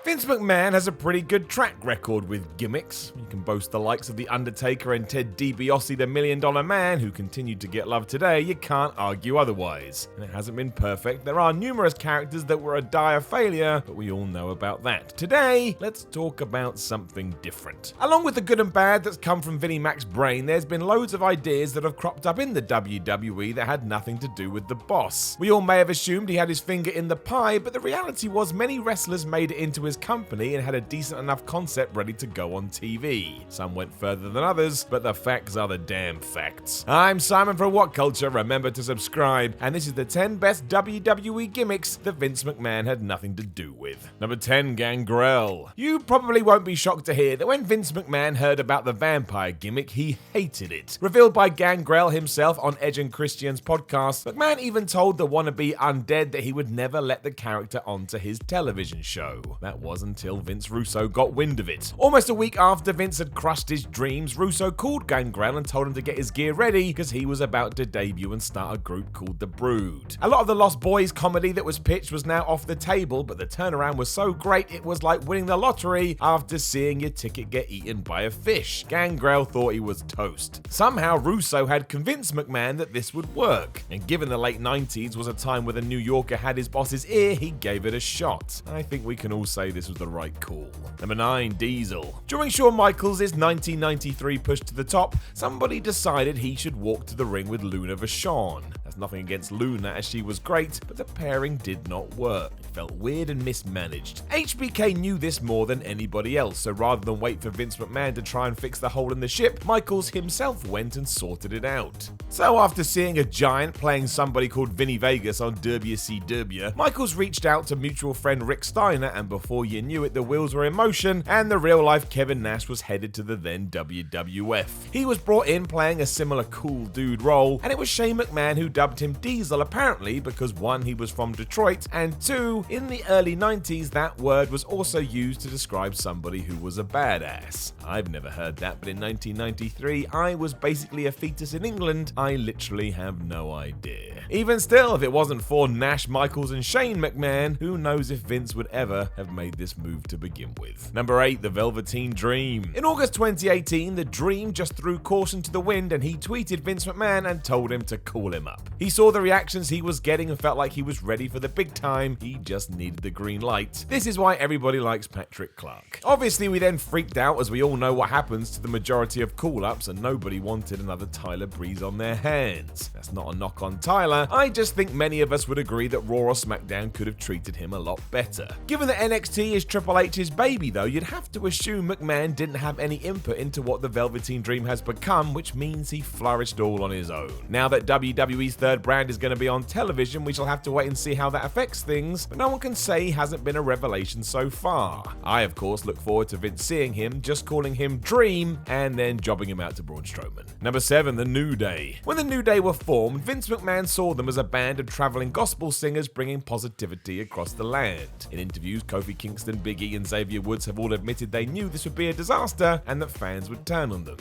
Vince McMahon has a pretty good track record with gimmicks. You can boast the likes of The Undertaker and Ted DiBiase, the $1 Million Man, who continue to get love today. You can't argue otherwise. And it hasn't been perfect. There are numerous characters that were a dire failure, but we all know about that. Today, let's talk about something different. Along with the good and bad that's come from Vinnie Mac's brain, there's been loads of ideas that have cropped up in the WWE that had nothing to do with the boss. We all may have assumed he had his finger in the pie, but the reality was many wrestlers made it into his company and had a decent enough concept ready to go on TV. Some went further than others, but the facts are the damn facts. I'm Simon from What Culture. Remember to subscribe, and this is the 10 best WWE gimmicks that Vince McMahon had nothing to do with. Number 10, Gangrel. You probably won't be shocked to hear that when Vince McMahon heard about the vampire gimmick, he hated it. Revealed by Gangrel himself on Edge and Christian's podcast, McMahon even told the wannabe undead that he would never let the character onto his television show. That was until Vince Russo got wind of it. Almost a week after Vince had crushed his dreams, Russo called Gangrel and told him to get his gear ready because he was about to debut and start a group called The Brood. A lot of the Lost Boys comedy that was pitched was now off the table, but the turnaround was so great it was like winning the lottery after seeing your ticket get eaten by a fish. Gangrel thought he was toast. Somehow Russo had convinced McMahon that this would work, and given the late 90s was a time where the New Yorker had his boss's ear, he gave it a shot. I think we can all say this was the right call. Number 9, Diesel. During Shawn Michaels' 1993 push to the top, somebody decided he should walk to the ring with Luna Vachon. That's nothing against Luna, as she was great, but the pairing did not work. It felt weird and mismanaged. HBK knew this more than anybody else, so rather than wait for Vince McMahon to try and fix the hole in the ship, Michaels himself went and sorted it out. So after seeing a giant playing somebody called Vinny Vegas on WCW, Michaels reached out to mutual friend Rick Steiner, and before you knew it, the wheels were in motion, and the real-life Kevin Nash was headed to the then WWF. He was brought in playing a similar cool dude role, and it was Shane McMahon who dubbed him Diesel, apparently because 1, he was from Detroit, and 2, in the early 90s that word was also used to describe somebody who was a badass. I've never heard that, but in 1993 I was basically a fetus in England. I literally have no idea. Even still, if it wasn't for Nash, Michaels and Shane McMahon, who knows if Vince would ever have made this move to begin with. Number 8, the Velveteen Dream. In August 2018, the Dream just threw caution to the wind and he tweeted Vince McMahon and told him to call him up. He saw the reactions he was getting and felt like he was ready for the big time. He just needed the green light. This is why everybody likes Patrick Clark. Obviously, we then freaked out, as we all know what happens to the majority of call-ups, and nobody wanted another Tyler Breeze on their hands. That's not a knock on Tyler. I just think many of us would agree that Raw or SmackDown could have treated him a lot better. Given that NXT is Triple H's baby though, you'd have to assume McMahon didn't have any input into what the Velveteen Dream has become, which means he flourished all on his own. Now that WWE's third brand is going to be on television, we shall have to wait and see how that affects things, but no one can say he hasn't been a revelation so far. I, of course, look forward to Vince seeing him, just calling him Dream, and then jobbing him out to Braun Strowman. Number 7, the New Day. When the New Day were formed, Vince McMahon saw them as a band of traveling gospel singers bringing positivity across the land. In interviews, Kofi Kingston, Big E, and Xavier Woods have all admitted they knew this would be a disaster and that fans would turn on them.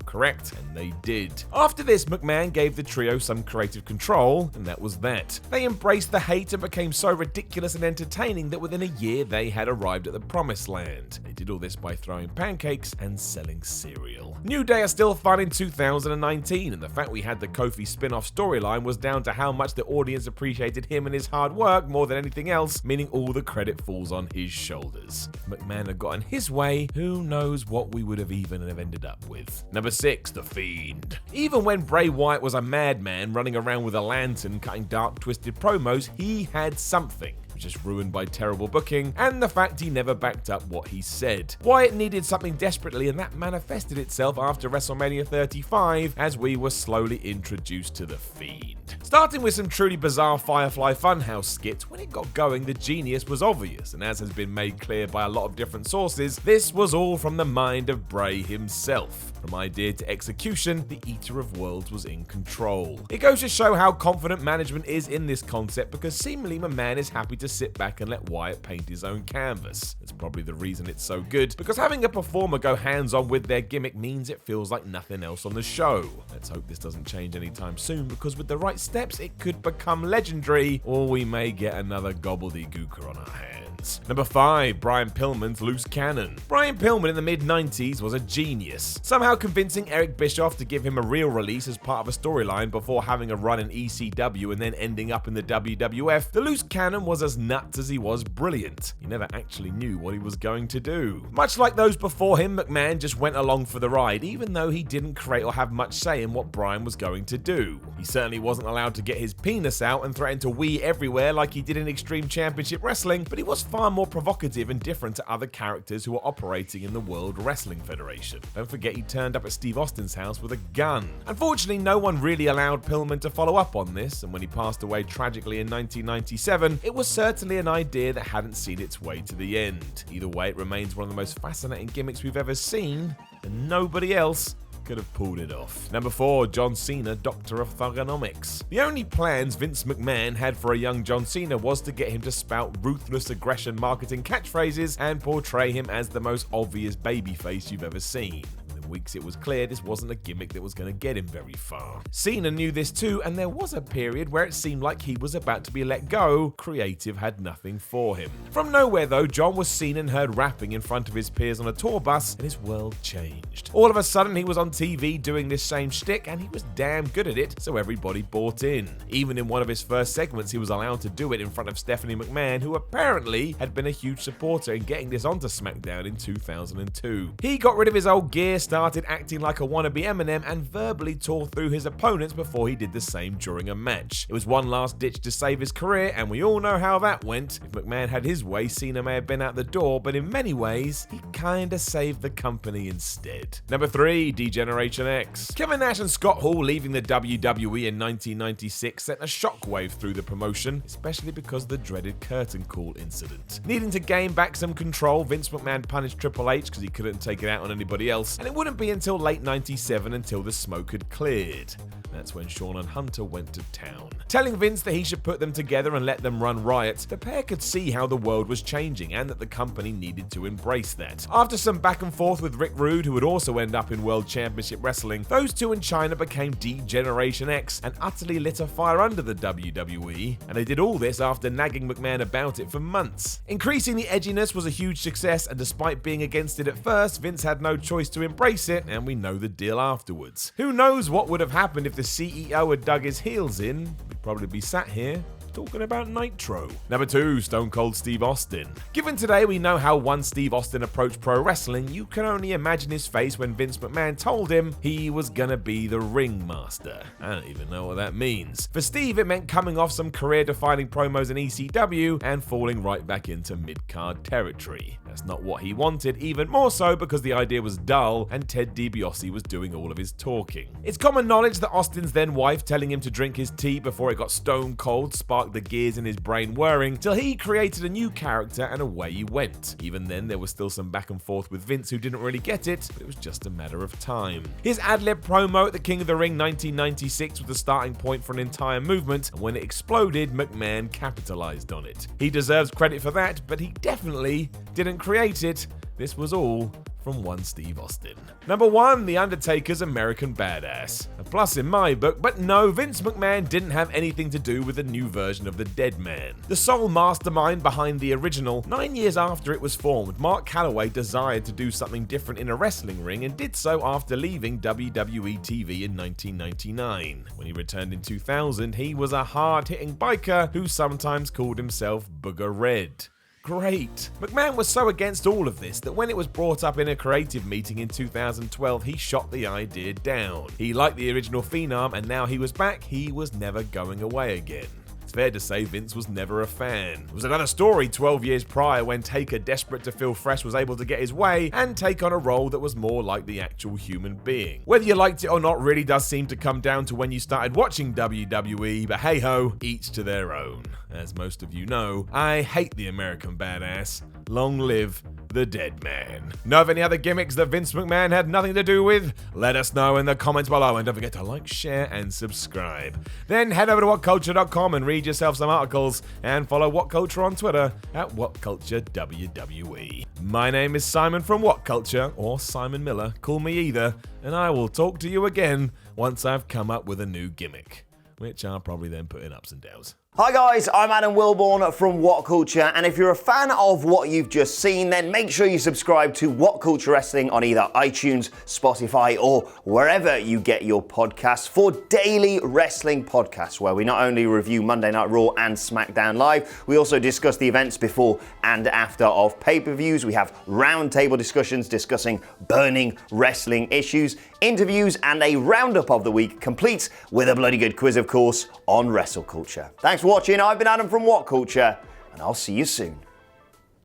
Correct, and they did. After this, McMahon gave the trio some creative control, and that was that. They embraced the hate and became so ridiculous and entertaining that within a year they had arrived at the promised land. They did all this by throwing pancakes and selling cereal. New Day are still fun in 2019, and the fact we had the Kofi spin-off storyline was down to how much the audience appreciated him and his hard work more than anything else, meaning all the credit falls on his shoulders. If McMahon had gotten his way, who knows what we would have even have ended up with. Number 6, the Fiend. Even when Bray Wyatt was a madman running around with a lantern cutting dark twisted promos, he had something. Just ruined by terrible booking and the fact he never backed up what he said. Wyatt needed something desperately, and that manifested itself after WrestleMania 35 as we were slowly introduced to the Fiend. Starting with some truly bizarre Firefly Funhouse skits, when it got going the genius was obvious, and as has been made clear by a lot of different sources, this was all from the mind of Bray himself. From idea to execution, the Eater of Worlds was in control. It goes to show how confident management is in this concept, because seemingly McMahon is happy to sit back and let Wyatt paint his own canvas. That's probably the reason it's so good, because having a performer go hands-on with their gimmick means it feels like nothing else on the show. Let's hope this doesn't change anytime soon, because with the right steps it could become legendary, or we may get another gobbledygooker on our hands. Pillmans. Number 5, Brian Pillman's Loose Cannon. Brian Pillman in the mid-90s was a genius, somehow convincing Eric Bischoff to give him a real release as part of a storyline before having a run in ECW and then ending up in the WWF. The Loose Cannon was as nuts as he was brilliant. He never actually knew what he was going to do. Much like those before him, McMahon just went along for the ride, even though he didn't create or have much say in what Brian was going to do. He certainly wasn't allowed to get his penis out and threaten to wee everywhere like he did in Extreme Championship Wrestling, but he was far more provocative and different to other characters who were operating in the World Wrestling Federation. Don't forget he turned up at Steve Austin's house with a gun. Unfortunately, no one really allowed Pillman to follow up on this, and when he passed away tragically in 1997, it was certainly an idea that hadn't seen its way to the end. Either way, it remains one of the most fascinating gimmicks we've ever seen, and nobody else could have pulled it off. Number 4, John Cena, Doctor of Fuckinomics. The only plans Vince McMahon had for a young John Cena was to get him to spout ruthless aggression marketing catchphrases and portray him as the most obvious babyface you've ever seen. Weeks it was clear this wasn't a gimmick that was going to get him very far. Cena knew this too, and there was a period where it seemed like he was about to be let go. Creative had nothing for him. From nowhere though, John was seen and heard rapping in front of his peers on a tour bus, and his world changed. All of a sudden he was on TV doing this same shtick, and he was damn good at it, so everybody bought in. Even in one of his first segments he was allowed to do it in front of Stephanie McMahon, who apparently had been a huge supporter in getting this onto SmackDown in 2002. He got rid of his old gear, started acting like a wannabe Eminem, and verbally tore through his opponents before he did the same during a match. It was one last ditch to save his career, and we all know how that went. If McMahon had his way, Cena may have been out the door, but in many ways, he kinda saved the company instead. Number 3, Degeneration X. Kevin Nash and Scott Hall leaving the WWE in 1996 sent a shockwave through the promotion, especially because of the dreaded curtain call incident. Needing to gain back some control, Vince McMahon punished Triple H because he couldn't take it out on anybody else, and it wouldn't be until late 97 until the smoke had cleared. That's when Shawn and Hunter went to town. Telling Vince that he should put them together and let them run riot, the pair could see how the world was changing and that the company needed to embrace that. After some back and forth with Rick Rude, who would also end up in World Championship Wrestling, those two in China became Degeneration X and utterly lit a fire under the WWE, and they did all this after nagging McMahon about it for months. Increasing the edginess was a huge success, and despite being against it at first, Vince had no choice to embrace it, and we know the deal afterwards. Who knows what would have happened if the CEO had dug his heels in? We'd probably be sat here talking about Nitro. Number 2, Stone Cold Steve Austin. Given today we know how one Steve Austin approached pro wrestling, you can only imagine his face when Vince McMahon told him he was gonna be the ringmaster. I don't even know what that means. For Steve, it meant coming off some career-defining promos in ECW and falling right back into mid-card territory. That's not what he wanted, even more so because the idea was dull and Ted DiBiase was doing all of his talking. It's common knowledge that Austin's then wife telling him to drink his tea before it got stone cold sparked the gears in his brain whirring till he created a new character and away he went. Even then, there was still some back and forth with Vince who didn't really get it, but it was just a matter of time. His ad-lib promo at the King of the Ring 1996 was the starting point for an entire movement, and when it exploded, McMahon capitalized on it. He deserves credit for that, but he definitely didn't create it. This was all from one Steve Austin. Number 1, The Undertaker's American Badass. A plus in my book, but no, Vince McMahon didn't have anything to do with the new version of the Dead Man. The sole mastermind behind the original, 9 years after it was formed, Mark Calloway desired to do something different in a wrestling ring and did so after leaving WWE TV in 1999. When he returned in 2000, he was a hard-hitting biker who sometimes called himself Booger Red. Great. McMahon was so against all of this that when it was brought up in a creative meeting in 2012, he shot the idea down. He liked the original Phenom, and now he was back, he was never going away again. It's fair to say Vince was never a fan. It was another story 12 years prior when Taker, desperate to feel fresh, was able to get his way and take on a role that was more like the actual human being. Whether you liked it or not really does seem to come down to when you started watching WWE, but hey ho, each to their own. As most of you know, I hate the American Badass. Long live the Dead Man. Know of any other gimmicks that Vince McMahon had nothing to do with? Let us know in the comments below, and don't forget to like, share, and subscribe. Then head over to whatculture.com and read yourself some articles, and follow What Culture on Twitter at WhatCultureWWE. My name is Simon from What Culture, or Simon Miller, call me either, and I will talk to you again once I've come up with a new gimmick, which I'll probably then put in ups and downs. Hi guys, I'm Adam Wilborn from What Culture, and if you're a fan of what you've just seen, then make sure you subscribe to What Culture Wrestling on either iTunes, Spotify, or wherever you get your podcasts for daily wrestling podcasts, where we not only review Monday Night Raw and SmackDown Live, we also discuss the events before and after of pay-per-views. We have roundtable discussions discussing burning wrestling issues, interviews, and a roundup of the week, complete with a bloody good quiz, of course, on wrestle culture. Thanks for watching. I've been Adam from What Culture, and I'll see you soon.